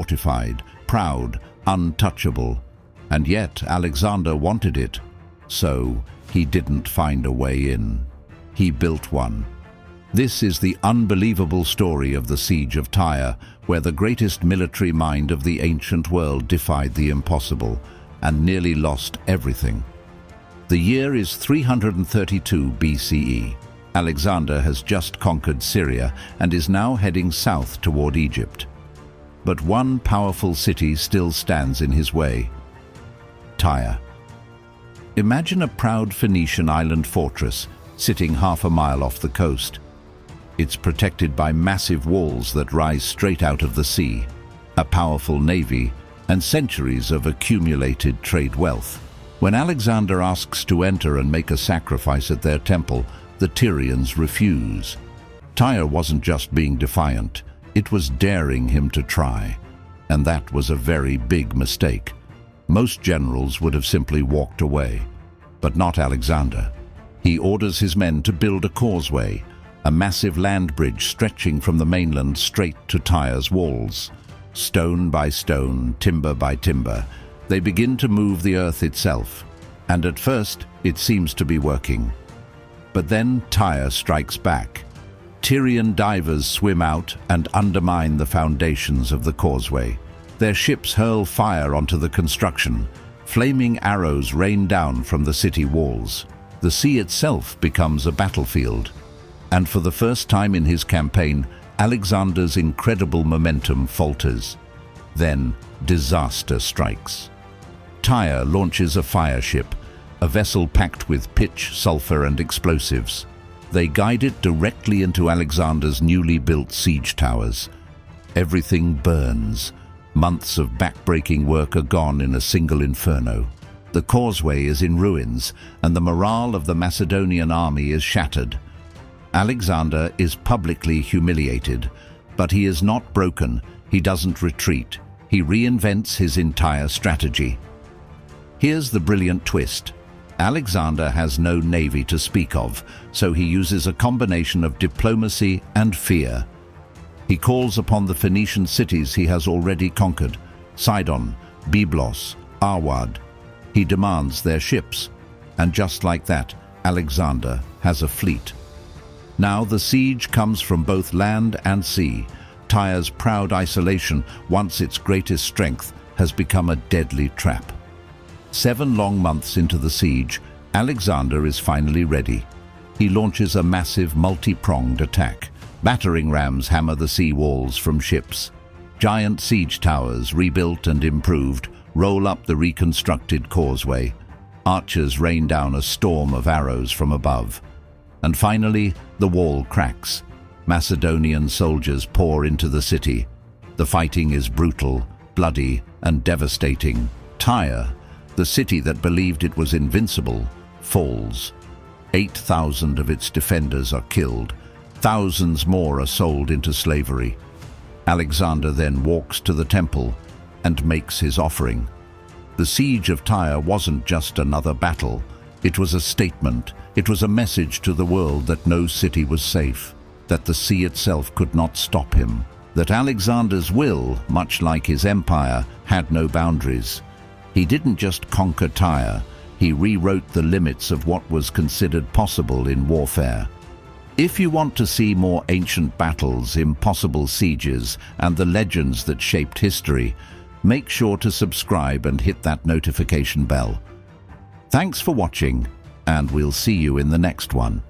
fortified, proud, untouchable. And yet Alexander wanted it. So he didn't find a way in. He built one. This is the unbelievable story of the Siege of Tyre, where the greatest military mind of the ancient world defied the impossible and nearly lost everything. The year is 332 BCE. Alexander has just conquered Syria and is now heading south toward Egypt. But one powerful city still stands in his way: Tyre. Imagine a proud Phoenician island fortress sitting half a mile off the coast. It's protected by massive walls that rise straight out of the sea, a powerful navy, and centuries of accumulated trade wealth. When Alexander asks to enter and make a sacrifice at their temple, the Tyrians refuse. Tyre wasn't just being defiant, it was daring him to try. And that was a very big mistake. Most generals would have simply walked away, but not Alexander. He orders his men to build a causeway, a massive land bridge stretching from the mainland straight to Tyre's walls. Stone by stone, timber by timber, they begin to move the earth itself. And at first, it seems to be working. But then Tyre strikes back. Tyrian divers swim out and undermine the foundations of the causeway. Their ships hurl fire onto the construction. Flaming arrows rain down from the city walls. The sea itself becomes a battlefield. And for the first time in his campaign, Alexander's incredible momentum falters. Then disaster strikes. Tyre launches a fire ship, a vessel packed with pitch, sulfur, and explosives. They guide it directly into Alexander's newly built siege towers. Everything burns. Months of back-breaking work are gone in a single inferno. The causeway is in ruins, and the morale of the Macedonian army is shattered. Alexander is publicly humiliated, but he is not broken. He doesn't retreat. He reinvents his entire strategy. Here's the brilliant twist. Alexander has no navy to speak of, so he uses a combination of diplomacy and fear. He calls upon the Phoenician cities he has already conquered: Sidon, Byblos, Arwad. He demands their ships, and just like that, Alexander has a fleet. Now the siege comes from both land and sea. Tyre's proud isolation, once its greatest strength, has become a deadly trap. 7 long months into the siege, Alexander is finally ready. He launches a massive multi-pronged attack. Battering rams hammer the sea walls from ships. Giant siege towers, rebuilt and improved, roll up the reconstructed causeway. Archers rain down a storm of arrows from above. And finally, the wall cracks. Macedonian soldiers pour into the city. The fighting is brutal, bloody, and devastating. Tyre, the city that believed it was invincible, falls. 8,000 of its defenders are killed. Thousands more are sold into slavery. Alexander then walks to the temple and makes his offering. The Siege of Tyre wasn't just another battle. It was a statement. It was a message to the world that no city was safe, that the sea itself could not stop him, that Alexander's will, much like his empire, had no boundaries. He didn't just conquer Tyre, he rewrote the limits of what was considered possible in warfare. If you want to see more ancient battles, impossible sieges, and the legends that shaped history, make sure to subscribe and hit that notification bell. Thanks for watching, and we'll see you in the next one.